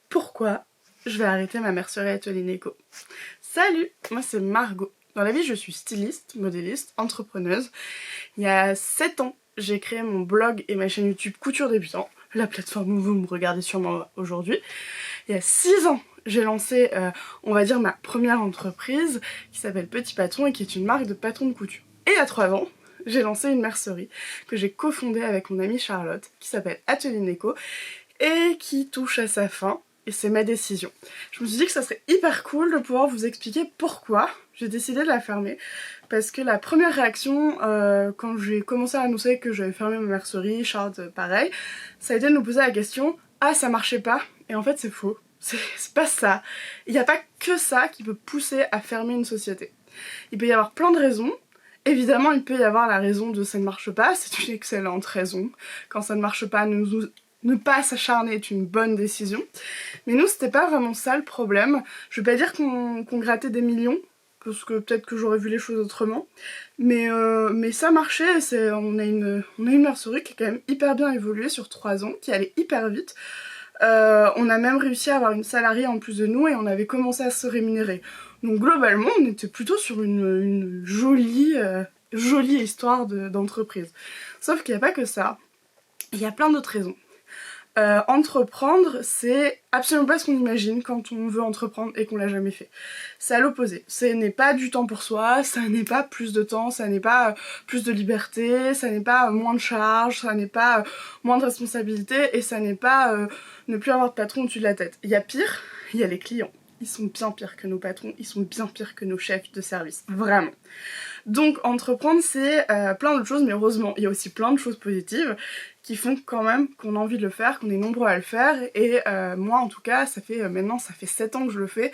pourquoi je vais arrêter ma mercerie Atelier Neko. Salut, moi c'est Margot. Dans la vie, je suis styliste, modéliste, entrepreneuse. Il y a 7 ans, j'ai créé mon blog et ma chaîne YouTube Couture Débutant, la plateforme où vous me regardez sûrement aujourd'hui. Il y a 6 ans, j'ai lancé, on va dire, ma première entreprise qui s'appelle Petit Patron et qui est une marque de patron de couture. Et il y a 3 ans, j'ai lancé une mercerie que j'ai cofondée avec mon amie Charlotte, qui s'appelle Atelier Neko et qui touche à sa fin. Et c'est ma décision. Je me suis dit que ça serait hyper cool de pouvoir vous expliquer pourquoi j'ai décidé de la fermer. Parce que la première réaction, quand j'ai commencé à annoncer que j'avais fermé ma mercerie, Charlotte pareil, ça a été de nous poser la question « Ah, ça marchait pas ?» Et en fait, c'est faux. C'est pas ça. Il n'y a pas que ça qui peut pousser à fermer une société. Il peut y avoir plein de raisons. Évidemment, il peut y avoir la raison de « ça ne marche pas », c'est une excellente raison. Quand ça ne marche pas, ne pas s'acharner est une bonne décision. Mais nous, c'était pas vraiment ça le problème. Je vais pas dire qu'on grattait des millions, parce que peut-être que j'aurais vu les choses autrement. Mais ça marchait, on a une mercerie qui a quand même hyper bien évolué sur 3 ans, qui allait hyper vite. On a même réussi à avoir une salariée en plus de nous et on avait commencé à se rémunérer. Donc globalement, on était plutôt sur une jolie histoire d'entreprise. Sauf qu'il n'y a pas que ça. Il y a plein d'autres raisons. Entreprendre, c'est absolument pas ce qu'on imagine quand on veut entreprendre et qu'on l'a jamais fait. C'est à l'opposé. Ce n'est pas du temps pour soi, ça n'est pas plus de temps, ça n'est pas plus de liberté, ça n'est pas moins de charges, ça n'est pas moins de responsabilité et ça n'est pas ne plus avoir de patron au-dessus de la tête. Il y a pire, il y a les clients. Ils sont bien pires que nos patrons, ils sont bien pires que nos chefs de service, vraiment. Donc entreprendre c'est plein d'autres choses, mais heureusement il y a aussi plein de choses positives qui font quand même qu'on a envie de le faire, qu'on est nombreux à le faire, et moi en tout cas ça fait 7 ans que je le fais.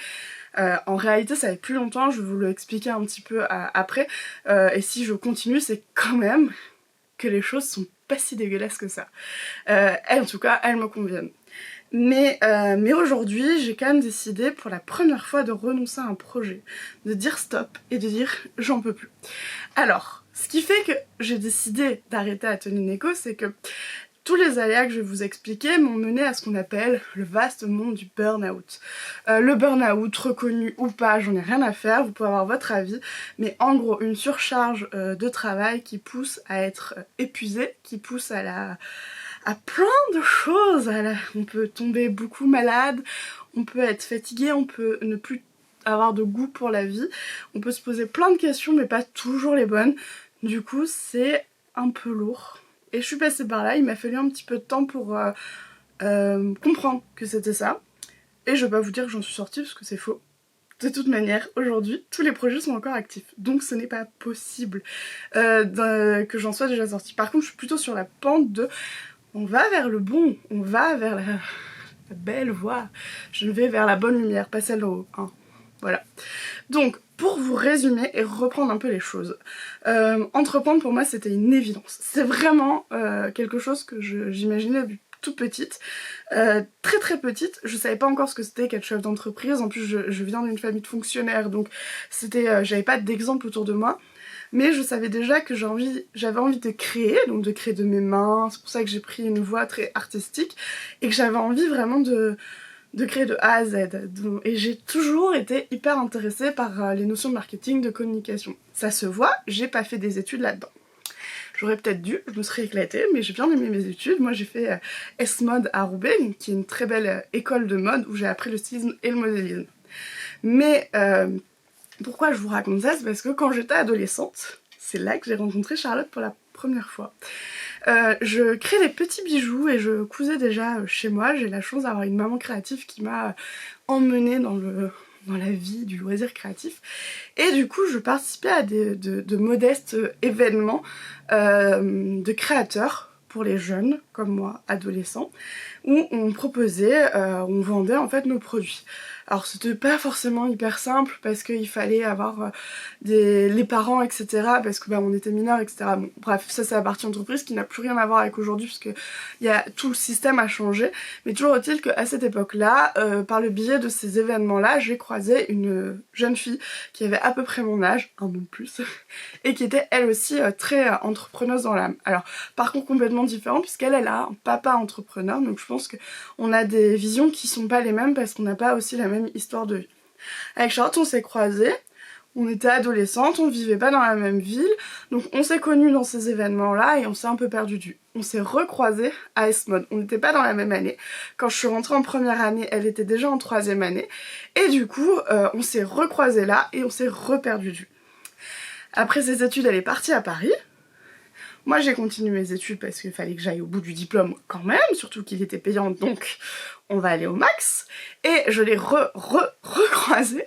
En réalité ça fait plus longtemps, je vais vous l'expliquer un petit peu après, et si je continue c'est quand même que les choses sont pas si dégueulasses que ça. En tout cas elles me conviennent. Mais aujourd'hui, j'ai quand même décidé pour la première fois de renoncer à un projet, de dire stop et de dire j'en peux plus. Alors, ce qui fait que j'ai décidé d'arrêter Atelier Neko, c'est que tous les aléas que je vais vous expliquer m'ont mené à ce qu'on appelle le vaste monde du burn-out. Le burn-out, reconnu ou pas, j'en ai rien à faire, vous pouvez avoir votre avis, mais en gros, une surcharge de travail qui pousse à être épuisé, qui pousse à plein de choses. On peut tomber beaucoup malade, on peut être fatigué, on peut ne plus avoir de goût pour la vie, on peut se poser plein de questions mais pas toujours les bonnes. Du coup c'est un peu lourd. Et je suis passée par là, il m'a fallu un petit peu de temps pour comprendre que c'était ça. Et je vais pas vous dire que j'en suis sortie parce que c'est faux. De toute manière, aujourd'hui, tous les projets sont encore actifs. Donc ce n'est pas possible que j'en sois déjà sortie. Par contre, je suis plutôt sur la pente de... On va vers le bon, on va vers la belle voie. Je vais vers la bonne lumière, pas celle d'en haut. Hein. Voilà. Donc, pour vous résumer et reprendre un peu les choses, entreprendre pour moi c'était une évidence. C'est vraiment quelque chose que j'imaginais depuis toute petite, très très petite. Je savais pas encore ce que c'était qu'être chef d'entreprise. En plus, je viens d'une famille de fonctionnaires, donc j'avais pas d'exemple autour de moi. Mais je savais déjà que j'avais envie de créer, donc de créer de mes mains, c'est pour ça que j'ai pris une voie très artistique, et que j'avais envie vraiment de créer de A à Z. Et j'ai toujours été hyper intéressée par les notions de marketing, de communication. Ça se voit, j'ai pas fait des études là-dedans. J'aurais peut-être dû, je me serais éclatée, mais j'ai bien aimé mes études. Moi j'ai fait S-Mode à Roubaix, qui est une très belle école de mode où j'ai appris le stylisme et le modélisme. Mais... pourquoi je vous raconte ça? C'est parce que quand j'étais adolescente, c'est là que j'ai rencontré Charlotte pour la première fois. Je crée des petits bijoux et je cousais déjà chez moi. J'ai la chance d'avoir une maman créative qui m'a emmenée dans la vie du loisir créatif. Et du coup, je participais à de modestes événements de créateurs pour les jeunes, comme moi, adolescents, où on proposait, on vendait en fait nos produits. Alors c'était pas forcément hyper simple parce qu'il fallait avoir les parents, etc. parce que on était mineurs, etc. Bon, bref, ça c'est la partie entreprise qui n'a plus rien à voir avec aujourd'hui puisque tout le système a changé. Mais toujours est-il qu'à cette époque-là, par le biais de ces événements-là, j'ai croisé une jeune fille qui avait à peu près mon âge, un peu plus, et qui était elle aussi très entrepreneuse dans l'âme. Alors par contre complètement différent puisqu'elle a un papa entrepreneur, donc je pense qu'on a des visions qui sont pas les mêmes parce qu'on n'a pas aussi la même histoire de vie. Avec Charlotte on s'est croisés, on était adolescentes, on vivait pas dans la même ville, donc on s'est connus dans ces événements-là et on s'est un peu perdu de vue. On s'est recroisés à S-Mode, on n'était pas dans la même année. Quand je suis rentrée en première année, elle était déjà en troisième année, et du coup on s'est recroisés là et on s'est reperdu de vue. Après ses études, elle est partie à Paris. Moi j'ai continué mes études parce qu'il fallait que j'aille au bout du diplôme quand même, surtout qu'il était payant donc on va aller au max. Et je l'ai recroisé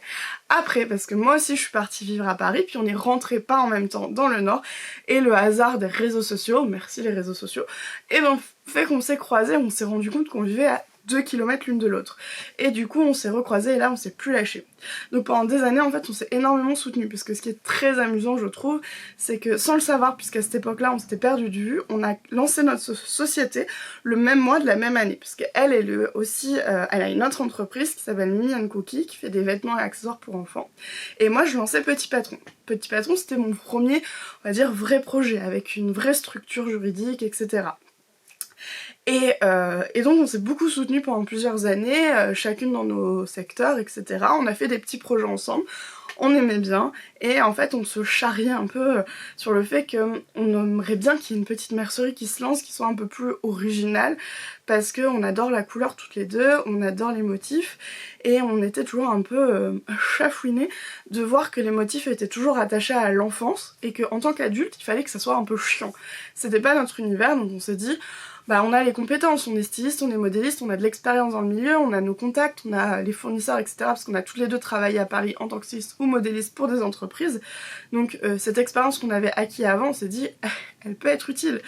après parce que moi aussi je suis partie vivre à Paris puis on est rentré pas en même temps dans le Nord et le hasard des réseaux sociaux, merci les réseaux sociaux, et ben fait qu'on s'est croisés, on s'est rendu compte qu'on vivait à 2 km l'une de l'autre. Et du coup on s'est recroisés et là on s'est plus lâché. Donc pendant des années en fait on s'est énormément soutenus parce que ce qui est très amusant je trouve c'est que sans le savoir puisqu'à cette époque là on s'était perdu de vue, on a lancé notre société le même mois de la même année parce qu'elle aussi elle a une autre entreprise qui s'appelle Mimi & Cookie qui fait des vêtements et accessoires pour enfants et moi je lançais Petit Patron. Petit Patron c'était mon premier on va dire vrai projet avec une vraie structure juridique etc. Et donc on s'est beaucoup soutenus pendant plusieurs années, chacune dans nos secteurs, etc. On a fait des petits projets ensemble, on aimait bien, et en fait on se charriait un peu sur le fait qu'on aimerait bien qu'il y ait une petite mercerie qui se lance, qui soit un peu plus originale, parce qu'on adore la couleur toutes les deux, on adore les motifs, et on était toujours un peu chafouinés de voir que les motifs étaient toujours attachés à l'enfance, et qu'en tant qu'adulte il fallait que ça soit un peu chiant. C'était pas notre univers, donc on s'est dit on a les compétences, on est styliste, on est modéliste, on a de l'expérience dans le milieu, on a nos contacts, on a les fournisseurs, etc. Parce qu'on a toutes les deux travaillé à Paris en tant que styliste ou modéliste pour des entreprises. Donc cette expérience qu'on avait acquis avant, on s'est dit, elle peut être utile.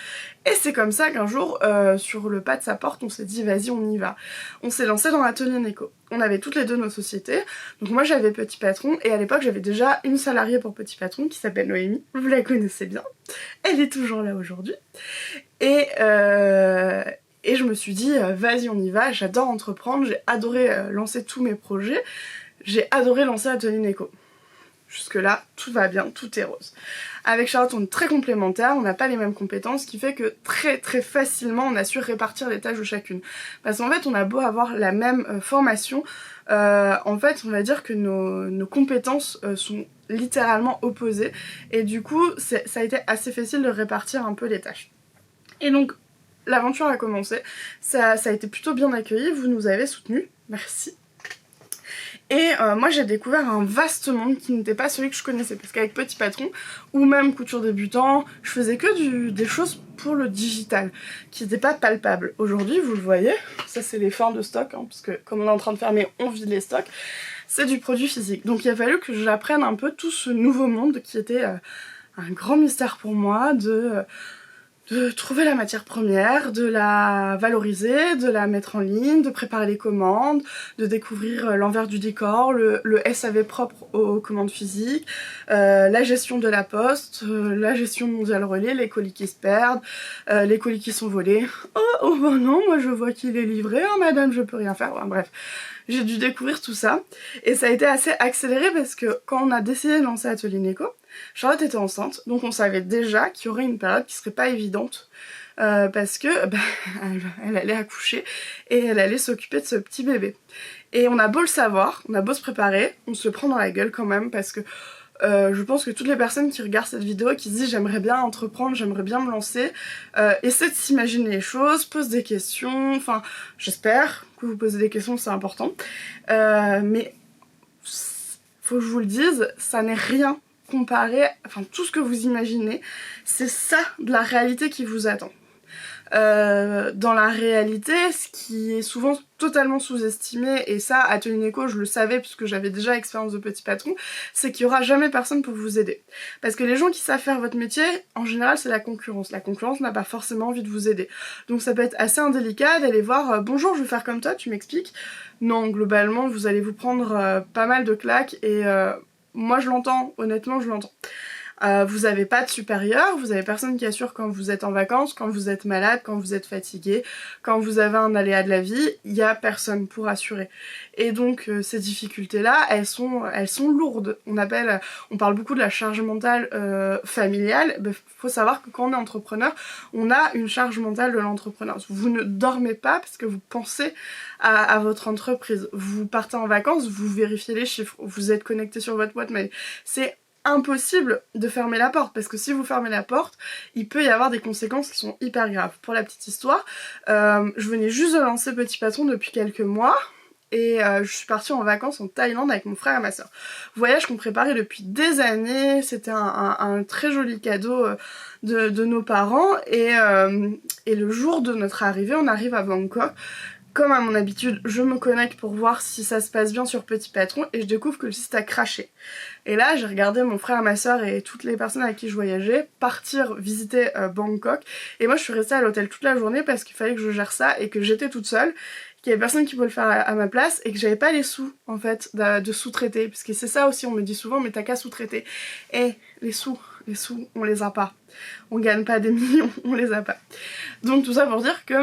Et c'est comme ça qu'un jour, sur le pas de sa porte, on s'est dit, vas-y, on y va. On s'est lancé dans l'atelier Neko. On avait toutes les deux nos sociétés. Donc moi j'avais Petit Patron et à l'époque j'avais déjà une salariée pour Petit Patron qui s'appelle Noémie. Vous la connaissez bien. Elle est toujours là aujourd'hui. Et je me suis dit, vas-y on y va, j'adore entreprendre, j'ai adoré lancer tous mes projets, j'ai adoré lancer Atelier Neko. Jusque là, tout va bien, tout est rose. Avec Charlotte, on est très complémentaires, on n'a pas les mêmes compétences, ce qui fait que très facilement on a su répartir les tâches de chacune. Parce qu'en fait, on a beau avoir la même formation, en fait, on va dire que nos compétences sont littéralement opposées, et du coup, ça a été assez facile de répartir un peu les tâches. Et donc, l'aventure a commencé, ça a été plutôt bien accueilli, vous nous avez soutenus, merci. Et moi j'ai découvert un vaste monde qui n'était pas celui que je connaissais, parce qu'avec Petit Patron, ou même Couture Débutant, je faisais que des choses pour le digital, qui n'étaient pas palpables. Aujourd'hui, vous le voyez, ça c'est les fins de stock, parce que comme on est en train de fermer, on vide les stocks, c'est du produit physique. Donc il a fallu que j'apprenne un peu tout ce nouveau monde qui était un grand mystère pour moi, de trouver la matière première, de la valoriser, de la mettre en ligne, de préparer les commandes, de découvrir l'envers du décor, le SAV propre aux commandes physiques, la gestion de la poste, la gestion de Mondial Relais, les colis qui se perdent, les colis qui sont volés. Oh bah non, moi je vois qu'il est livré, oh madame je peux rien faire, enfin, bref. J'ai dû découvrir tout ça, et ça a été assez accéléré parce que quand on a décidé de lancer Atelier Neko, Charlotte était enceinte, donc on savait déjà qu'il y aurait une période qui serait pas évidente, parce que elle allait accoucher et elle allait s'occuper de ce petit bébé. Et on a beau le savoir, on a beau se préparer, on se le prend dans la gueule quand même, parce que je pense que toutes les personnes qui regardent cette vidéo, qui se disent j'aimerais bien entreprendre, j'aimerais bien me lancer, essaient de s'imaginer les choses, posent des questions, enfin j'espère que vous posez des questions, c'est important, mais faut que je vous le dise, ça n'est rien comparé, enfin tout ce que vous imaginez, c'est ça de la réalité qui vous attend. Dans la réalité, ce qui est souvent totalement sous-estimé, et ça, Atelier Neko, je le savais puisque j'avais déjà expérience de petit patron, c'est qu'il y aura jamais personne pour vous aider. Parce que les gens qui savent faire votre métier, en général, c'est la concurrence. La concurrence n'a pas forcément envie de vous aider. Donc ça peut être assez indélicat d'aller voir bonjour, je veux faire comme toi, tu m'expliques. Non, globalement, vous allez vous prendre pas mal de claques, et moi je l'entends, honnêtement, je l'entends. Vous avez pas de supérieur, vous avez personne qui assure quand vous êtes en vacances, quand vous êtes malade, quand vous êtes fatigué, quand vous avez un aléa de la vie, il y a personne pour assurer. Et donc ces difficultés-là, elles sont lourdes. On parle beaucoup de la charge mentale familiale. Faut savoir que quand on est entrepreneur, on a une charge mentale de l'entrepreneur. Vous ne dormez pas parce que vous pensez à votre entreprise. Vous partez en vacances, vous vérifiez les chiffres, vous êtes connecté sur votre boîte mail. C'est impossible de fermer la porte, parce que si vous fermez la porte, il peut y avoir des conséquences qui sont hyper graves. Pour la petite histoire, je venais juste de lancer Petit Patron depuis quelques mois, et je suis partie en vacances en Thaïlande avec mon frère et ma soeur. Voyage qu'on préparait depuis des années, c'était un très joli cadeau de nos parents, et le jour de notre arrivée, on arrive à Bangkok. Comme à mon habitude, je me connecte pour voir si ça se passe bien sur Petit Patron, et je découvre que le site a craché. Et là, j'ai regardé mon frère, ma soeur et toutes les personnes avec qui je voyageais partir visiter Bangkok. Et moi, je suis restée à l'hôtel toute la journée parce qu'il fallait que je gère ça et que j'étais toute seule, qu'il y avait personne qui pouvait le faire à ma place et que j'avais pas les sous, en fait, de sous-traiter. Parce que c'est ça aussi, on me dit souvent, mais t'as qu'à sous-traiter. Et les sous, on les a pas. On gagne pas des millions, on les a pas. Donc tout ça pour dire que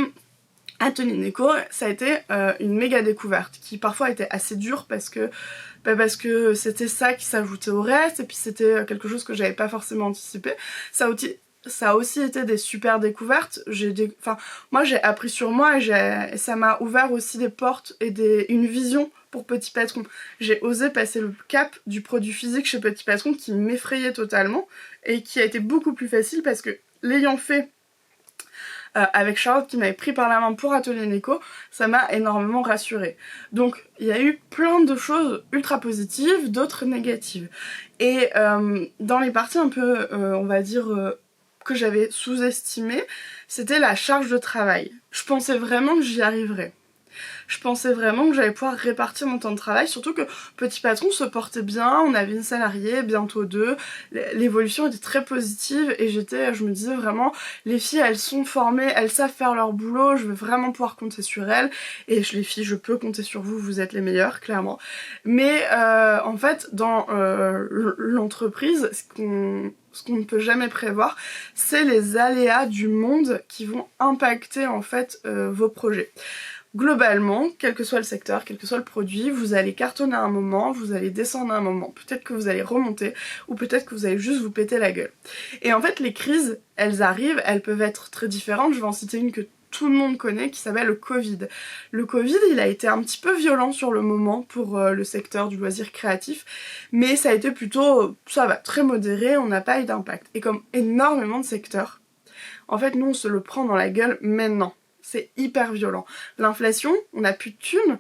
Atelier Neko, ça a été une méga découverte qui parfois était assez dure parce que c'était ça qui s'ajoutait au reste, et puis c'était quelque chose que j'avais pas forcément anticipé. Ça a aussi été des super découvertes. Moi j'ai appris sur moi, et ça m'a ouvert aussi des portes et une vision pour Petit Patron. J'ai osé passer le cap du produit physique chez Petit Patron qui m'effrayait totalement et qui a été beaucoup plus facile parce que l'ayant fait avec Charlotte qui m'avait pris par la main pour Atelier Neko, ça m'a énormément rassurée. Donc il y a eu plein de choses ultra positives, d'autres négatives. Et dans les parties un peu, on va dire, que j'avais sous-estimées, c'était la charge de travail. Je pensais vraiment que j'y arriverais. Je pensais vraiment que j'allais pouvoir répartir mon temps de travail, surtout que Petit Patron se portait bien, on avait une salariée, bientôt deux, l'évolution était très positive, et je me disais vraiment, les filles elles sont formées, elles savent faire leur boulot, je veux vraiment pouvoir compter sur elles, et les filles je peux compter sur vous, vous êtes les meilleures, clairement. Mais en fait dans l'entreprise, ce qu'on ne peut jamais prévoir, c'est les aléas du monde qui vont impacter en fait vos projets. Globalement, quel que soit le secteur, quel que soit le produit, vous allez cartonner à un moment, vous allez descendre à un moment, peut-être que vous allez remonter, ou peut-être que vous allez juste vous péter la gueule. Et en fait, les crises, elles arrivent, elles peuvent être très différentes. Je vais en citer une que tout le monde connaît, qui s'appelle le Covid. Le Covid, il a été un petit peu violent sur le moment pour le secteur du loisir créatif, mais ça a été plutôt, ça va, très modéré, on n'a pas eu d'impact. Et comme énormément de secteurs, en fait, nous, on se le prend dans la gueule maintenant. C'est hyper violent. L'inflation, on n'a plus de thunes,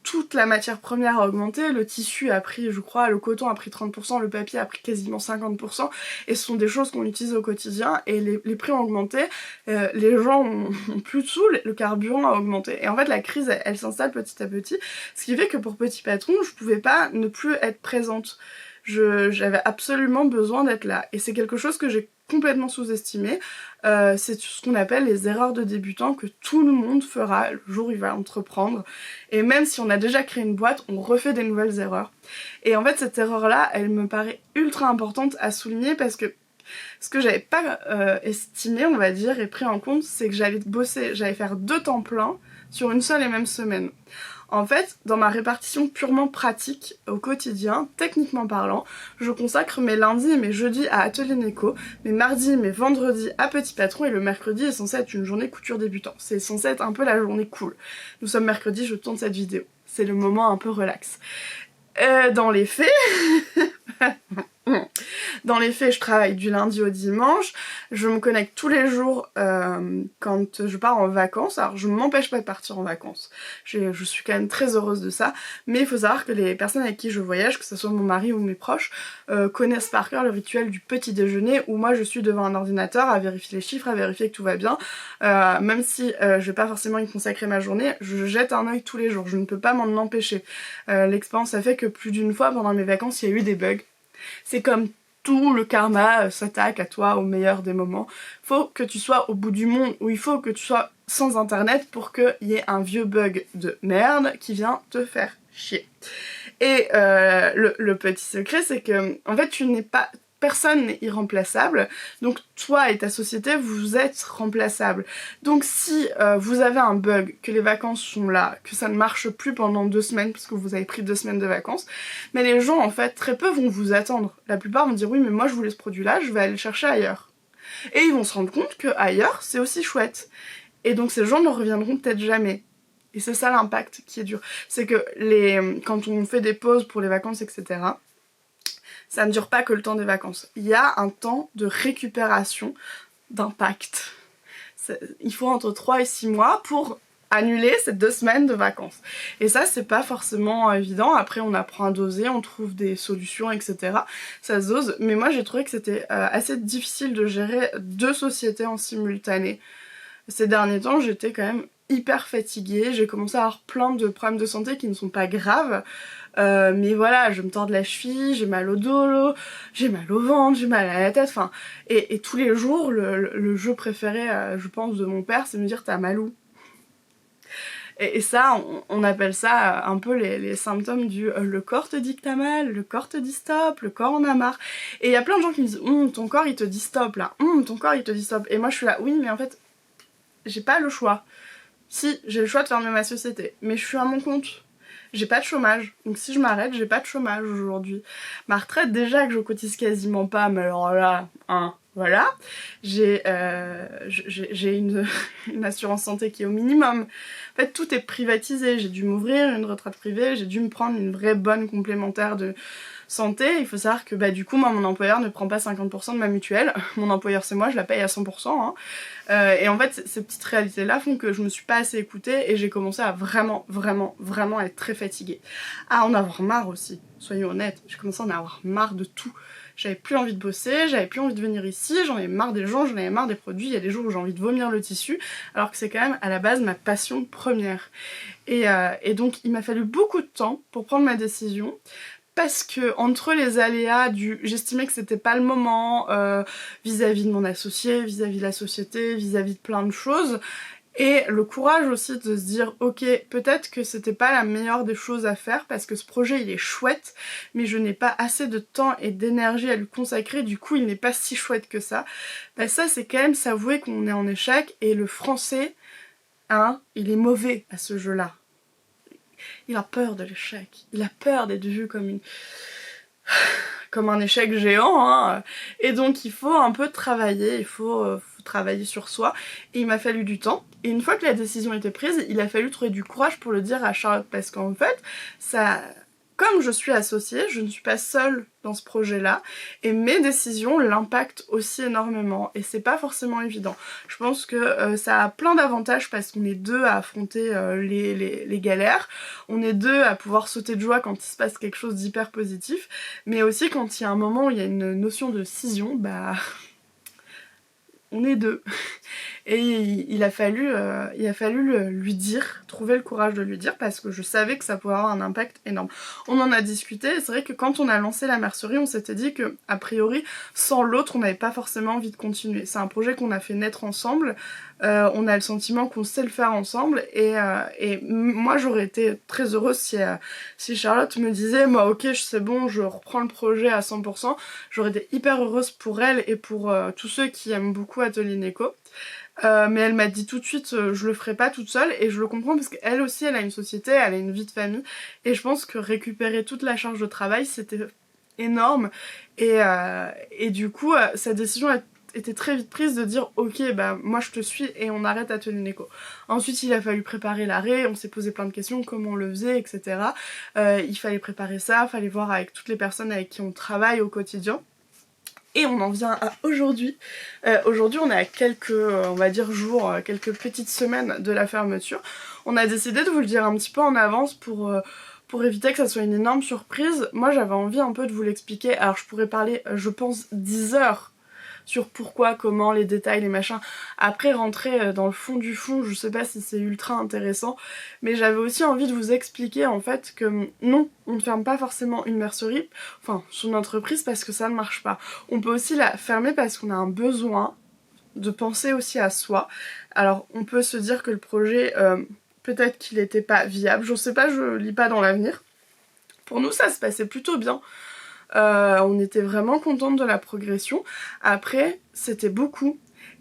toute la matière première a augmenté, le tissu a pris, je crois, le coton a pris 30%, le papier a pris quasiment 50%, et ce sont des choses qu'on utilise au quotidien, et les prix ont augmenté, les gens ont plus de sous, le carburant a augmenté. Et en fait, la crise, elle s'installe petit à petit, ce qui fait que pour Petit Patron, je pouvais pas ne plus être présente. J'avais absolument besoin d'être là, et c'est quelque chose que j'ai complètement sous-estimé. C'est ce qu'on appelle les erreurs de débutant que tout le monde fera le jour où il va entreprendre, et même si on a déjà créé une boîte, on refait des nouvelles erreurs. Et en fait cette erreur là, elle me paraît ultra importante à souligner, parce que ce que j'avais pas estimé, on va dire, et pris en compte, c'est que j'allais faire 2 temps pleins sur une seule et même semaine. En fait, dans ma répartition purement pratique au quotidien, techniquement parlant, je consacre mes lundis et mes jeudis à Atelier Neko, mes mardis et mes vendredis à Petit Patron, et le mercredi est censé être une journée couture débutant. C'est censé être un peu la journée cool. Nous sommes mercredi, je tourne cette vidéo. C'est le moment un peu relax. Dans les faits, Dans les faits, je travaille du lundi au dimanche, je me connecte tous les jours quand je pars en vacances. Alors je m'empêche pas de partir en vacances, je suis quand même très heureuse de ça, mais il faut savoir que les personnes avec qui je voyage, que ce soit mon mari ou mes proches, connaissent par cœur le rituel du petit déjeuner où moi je suis devant un ordinateur à vérifier les chiffres, à vérifier que tout va bien. Même si je vais pas forcément y consacrer ma journée, je jette un œil tous les jours, je ne peux pas m'en empêcher. L'expérience a fait que plus d'une fois pendant mes vacances il y a eu des bugs. C'est comme tout le karma s'attaque à toi au meilleur des moments. Faut que tu sois au bout du monde, ou il faut que tu sois sans internet pour qu'il y ait un vieux bug de merde qui vient te faire chier. Et le petit secret, c'est que en fait tu n'es pas... Personne n'est irremplaçable, donc toi et ta société, vous êtes remplaçables. Donc si vous avez un bug, que les vacances sont là, que ça ne marche plus pendant 2 semaines, parce que vous avez pris 2 semaines de vacances, mais les gens, en fait, très peu vont vous attendre. La plupart vont dire oui, mais moi je voulais ce produit-là, je vais aller le chercher ailleurs. Et ils vont se rendre compte que ailleurs, c'est aussi chouette. Et donc ces gens ne reviendront peut-être jamais. Et c'est ça l'impact qui est dur. C'est que quand on fait des pauses pour les vacances, etc., ça ne dure pas que le temps des vacances. Il y a un temps de récupération d'impact. Il faut entre 3 et 6 mois pour annuler ces 2 semaines de vacances. Et ça, c'est pas forcément évident. Après, on apprend à doser, on trouve des solutions, etc. Ça se dose. Mais moi, j'ai trouvé que c'était assez difficile de gérer 2 sociétés en simultané. Ces derniers temps, j'étais quand même hyper fatiguée. J'ai commencé à avoir plein de problèmes de santé qui ne sont pas graves. Mais voilà, je me tords de la cheville, j'ai mal au dos, j'ai mal au ventre, j'ai mal à la tête, enfin... Et tous les jours, le jeu préféré, je pense, de mon père, c'est de me dire « t'as mal où ?» Et ça, on appelle ça un peu les symptômes du le corps te dit que t'as mal, le corps te dit stop, le corps en a marre. Et il y a plein de gens qui me disent ton corps il te dit stop là, ton corps il te dit stop. » Et moi je suis là, oui mais en fait, j'ai pas le choix. Si, j'ai le choix de fermer ma société, mais je suis à mon compte. J'ai pas de chômage, donc si je m'arrête, j'ai pas de chômage aujourd'hui. Ma retraite, déjà que je cotise quasiment pas, mais alors là, voilà. J'ai une assurance santé qui est au minimum. En fait, tout est privatisé. J'ai dû m'ouvrir une retraite privée, j'ai dû me prendre une vraie bonne complémentaire de santé. Il faut savoir que du coup, moi, mon employeur ne prend pas 50% de ma mutuelle. Mon employeur, c'est moi, je la paye à 100%. Hein. Et en fait, ces petites réalités-là font que je me suis pas assez écoutée et j'ai commencé à vraiment être très fatiguée. À en avoir marre aussi, soyons honnêtes. J'ai commencé à en avoir marre de tout. J'avais plus envie de bosser, j'avais plus envie de venir ici, j'en avais marre des gens, j'en avais marre des produits. Il y a des jours où j'ai envie de vomir le tissu, alors que c'est quand même à la base ma passion première. Et donc il m'a fallu beaucoup de temps pour prendre ma décision. Parce que entre les aléas j'estimais que c'était pas le moment vis-à-vis de mon associé, vis-à-vis de la société, vis-à-vis de plein de choses, et le courage aussi de se dire ok, peut-être que c'était pas la meilleure des choses à faire parce que ce projet il est chouette, mais je n'ai pas assez de temps et d'énergie à lui consacrer, du coup il n'est pas si chouette que ça. Ça c'est quand même s'avouer qu'on est en échec, et le français, il est mauvais à ce jeu-là. Il a peur de l'échec, il a peur d'être vu comme un échec géant, hein. Et donc il faut un peu travailler, il faut travailler sur soi, et il m'a fallu du temps. Et une fois que la décision était prise, il a fallu trouver du courage pour le dire à Charlotte, parce qu'en fait, comme je suis associée, je ne suis pas seule dans ce projet-là, et mes décisions l'impactent aussi énormément, et c'est pas forcément évident. Je pense que ça a plein d'avantages parce qu'on est 2 à affronter les galères, on est 2 à pouvoir sauter de joie quand il se passe quelque chose d'hyper positif, mais aussi quand il y a un moment où il y a une notion de scission, on est 2. Et il a fallu lui dire, trouver le courage de lui dire, parce que je savais que ça pouvait avoir un impact énorme. On en a discuté, et c'est vrai que quand on a lancé la mercerie, on s'était dit que, a priori, sans l'autre, on n'avait pas forcément envie de continuer. C'est un projet qu'on a fait naître ensemble, on a le sentiment qu'on sait le faire ensemble, et moi j'aurais été très heureuse si Charlotte me disait moi ok c'est bon, je reprends le projet à 100%, j'aurais été hyper heureuse pour elle et pour tous ceux qui aiment beaucoup Atelier Neko. Mais elle m'a dit tout de suite je le ferai pas toute seule, et je le comprends parce qu'elle aussi elle a une société, elle a une vie de famille, et je pense que récupérer toute la charge de travail c'était énorme, et du coup sa décision été très vite prise de dire ok bah moi je te suis et on arrête Atelier Neko. Ensuite il a fallu préparer l'arrêt, on s'est posé plein de questions, comment on le faisait, etc. Il fallait préparer ça, il fallait voir avec toutes les personnes avec qui on travaille au quotidien. Et on en vient à aujourd'hui. Aujourd'hui on est à quelques, on va dire jours, quelques petites semaines de la fermeture. On a décidé de vous le dire un petit peu en avance pour éviter que ça soit une énorme surprise. Moi j'avais envie un peu de vous l'expliquer. Alors je pourrais parler, je pense, 10 heures sur pourquoi, comment, les détails, les machins. Après rentrer dans le fond du fond, je sais pas si c'est ultra intéressant, mais j'avais aussi envie de vous expliquer en fait que non, on ne ferme pas forcément une mercerie, enfin son entreprise parce que ça ne marche pas. On peut aussi la fermer parce qu'on a un besoin de penser aussi à soi. Alors on peut se dire que le projet, peut-être qu'il n'était pas viable, je sais pas, je lis pas dans l'avenir. Pour nous ça se passait plutôt bien. On était vraiment contente de la progression. Après, c'était beaucoup.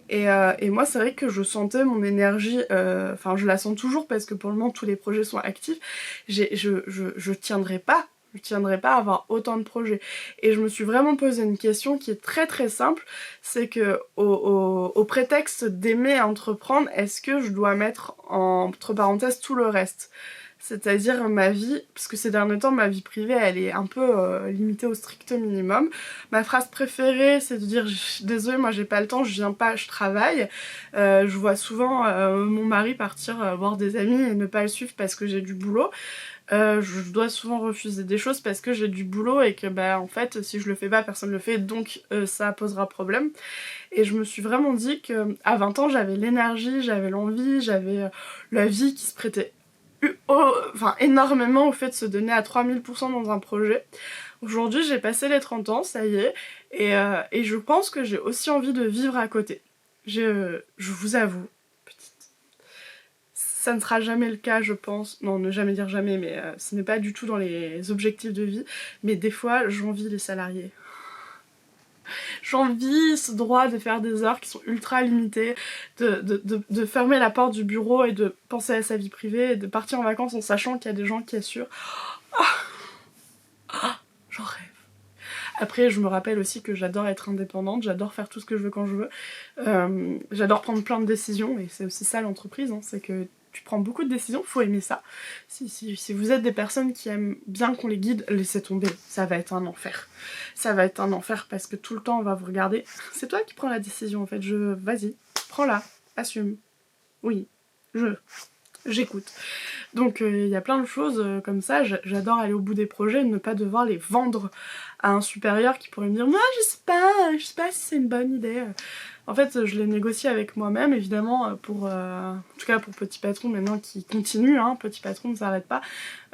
Et moi, c'est vrai que je sentais mon énergie, enfin je la sens toujours parce que pour le moment tous les projets sont actifs. Je tiendrai pas. Je tiendrai pas à avoir autant de projets. Et je me suis vraiment posé une question qui est très très simple. C'est que au prétexte d'aimer entreprendre, est-ce que je dois mettre entre parenthèses tout le reste ? C'est-à-dire ma vie, parce que ces derniers temps ma vie privée elle est un peu limitée au strict minimum. Ma phrase préférée c'est de dire désolée moi j'ai pas le temps, je viens pas, je travaille. Je vois souvent mon mari partir voir des amis et ne pas le suivre parce que j'ai du boulot. Je dois souvent refuser des choses parce que j'ai du boulot et que bah en fait si je le fais pas personne le fait donc ça posera problème. Et je me suis vraiment dit que à 20 ans j'avais l'énergie, j'avais l'envie, j'avais la vie qui se prêtait enfin énormément au fait de se donner à 3000% dans un projet. Aujourd'hui j'ai passé les 30 ans, ça y est, et je pense que j'ai aussi envie de vivre à côté. Je vous avoue, ça ne sera jamais le cas je pense, non ne jamais dire jamais mais ce n'est pas du tout dans les objectifs de vie, mais des fois j'envie les salariés. J'envie ce droit de faire des heures qui sont ultra limitées, de fermer la porte du bureau et de penser à sa vie privée et de partir en vacances en sachant qu'il y a des gens qui assurent. J'en rêve. Après je me rappelle aussi que j'adore être indépendante, j'adore faire tout ce que je veux quand je veux. J'adore prendre plein de décisions et c'est aussi ça l'entreprise, hein, c'est que tu prends beaucoup de décisions, faut aimer ça. Si vous êtes des personnes qui aiment bien qu'on les guide, laissez tomber, ça va être un enfer. Ça va être un enfer parce que tout le temps on va vous regarder. C'est toi qui prends la décision en fait, vas-y, prends-la, assume. Oui, j'écoute. Donc il y a plein de choses comme ça, j'adore aller au bout des projets et ne pas devoir les vendre à un supérieur qui pourrait me dire moi je sais pas si c'est une bonne idée. En fait je les négocie avec moi-même évidemment pour en tout cas pour Petit Patron maintenant qui continue, hein, Petit Patron ne s'arrête pas.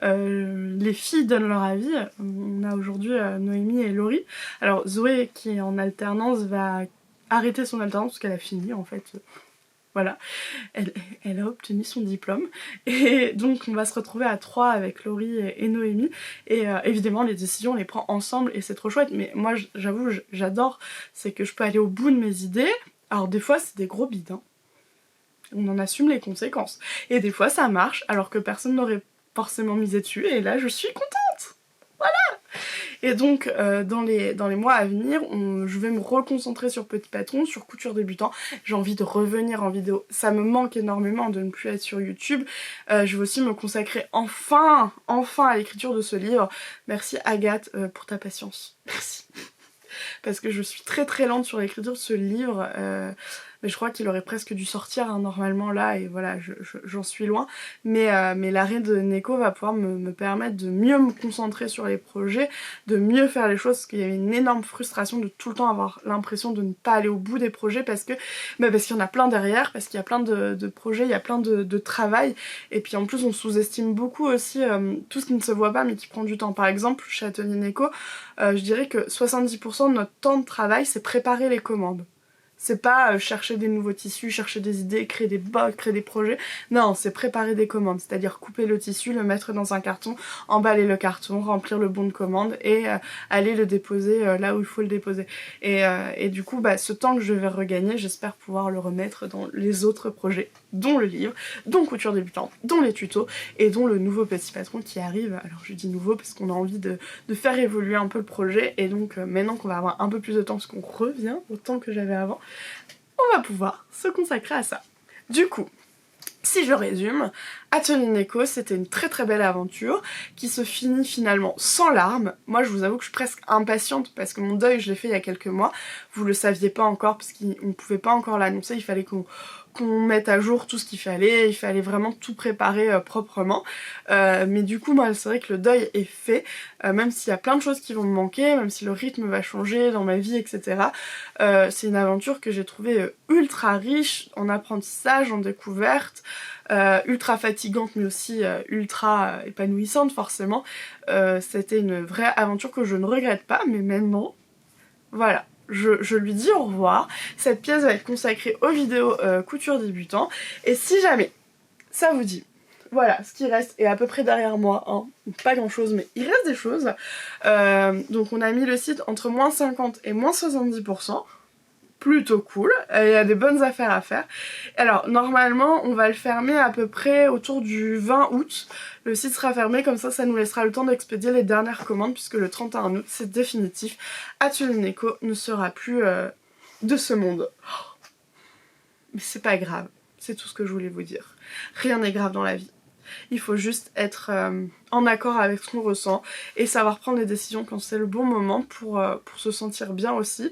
Les filles donnent leur avis, on a aujourd'hui Noémie et Laurie. Alors Zoé qui est en alternance va arrêter son alternance parce qu'elle a fini en fait. Voilà, elle a obtenu son diplôme et donc on va se retrouver à 3 avec Laurie et Noémie et évidemment les décisions on les prend ensemble et c'est trop chouette, mais moi j'avoue j'adore, c'est que je peux aller au bout de mes idées. Alors des fois c'est des gros bides, hein. On en assume les conséquences et des fois ça marche alors que personne n'aurait forcément misé dessus et là je suis contente. Voilà. Et donc dans les mois à venir, je vais me reconcentrer sur Petit Patron, sur Couture Débutant. J'ai envie de revenir en vidéo. Ça me manque énormément de ne plus être sur YouTube. Je vais aussi me consacrer enfin à l'écriture de ce livre. Merci Agathe pour ta patience. Merci. Parce que je suis très très lente sur l'écriture de ce livre. Mais je crois qu'il aurait presque dû sortir hein, normalement là et voilà j'en suis loin, mais l'arrêt de Neko va pouvoir me permettre de mieux me concentrer sur les projets, de mieux faire les choses, parce qu'il y avait une énorme frustration de tout le temps avoir l'impression de ne pas aller au bout des projets parce qu'il y en a plein derrière, parce qu'il y a plein de projets, il y a plein de travail et puis en plus on sous-estime beaucoup aussi tout ce qui ne se voit pas mais qui prend du temps. Par exemple chez Atelier Neko, je dirais que 70% de notre temps de travail c'est préparer les commandes. C'est pas chercher des nouveaux tissus, chercher des idées, créer des bots, créer des projets. Non, c'est préparer des commandes, c'est-à-dire couper le tissu, le mettre dans un carton, emballer le carton, remplir le bon de commande et aller le déposer là où il faut le déposer. Et du coup, ce temps que je vais regagner, j'espère pouvoir le remettre dans les autres projets. dont le livre, dont Couture débutante, dont les tutos et dont le nouveau Petit Patron qui arrive. Alors je dis nouveau parce qu'on a envie de faire évoluer un peu le projet et donc maintenant qu'on va avoir un peu plus de temps parce qu'on revient au temps que j'avais avant, on va pouvoir se consacrer à ça. Du coup, si je résume, Atelier Neko, c'était une très très belle aventure qui se finit finalement sans larmes. Moi je vous avoue que je suis presque impatiente parce que mon deuil je l'ai fait il y a quelques mois. Vous le saviez pas encore parce qu'on ne pouvait pas encore l'annoncer, il fallait qu'on mette à jour tout ce qu'il fallait, il fallait vraiment tout préparer proprement. Mais du coup moi c'est vrai que le deuil est fait, même s'il y a plein de choses qui vont me manquer, même si le rythme va changer dans ma vie, etc. C'est une aventure que j'ai trouvée ultra riche en apprentissage, en découverte, ultra fatigante mais aussi ultra épanouissante forcément. C'était une vraie aventure que je ne regrette pas, mais maintenant, voilà. Je lui dis au revoir. Cette pièce va être consacrée aux vidéos couture débutant. Et si jamais ça vous dit, voilà, ce qui reste est à peu près derrière moi, hein. Pas grand chose mais il reste des choses. Donc on a mis le site entre moins 50 et moins 70%. Plutôt cool, il y a des bonnes affaires à faire. Alors normalement on va le fermer à peu près autour du 20 août. Le site sera fermé, comme ça nous laissera le temps d'expédier les dernières commandes puisque le 31 août c'est définitif. Atelier Neko ne sera plus de ce monde. Mais c'est pas grave, c'est tout ce que je voulais vous dire. Rien n'est grave dans la vie. Il faut juste être en accord avec ce qu'on ressent et savoir prendre des décisions quand c'est le bon moment pour se sentir bien aussi.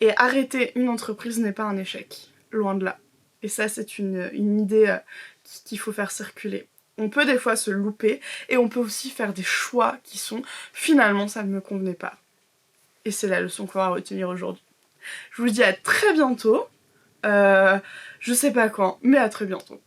Et arrêter une entreprise n'est pas un échec, loin de là. Et ça c'est une idée qu'il faut faire circuler. On peut des fois se louper et on peut aussi faire des choix qui sont finalement ça ne me convenait pas. Et c'est la leçon qu'on va retenir aujourd'hui. Je vous dis à très bientôt, je sais pas quand, mais à très bientôt.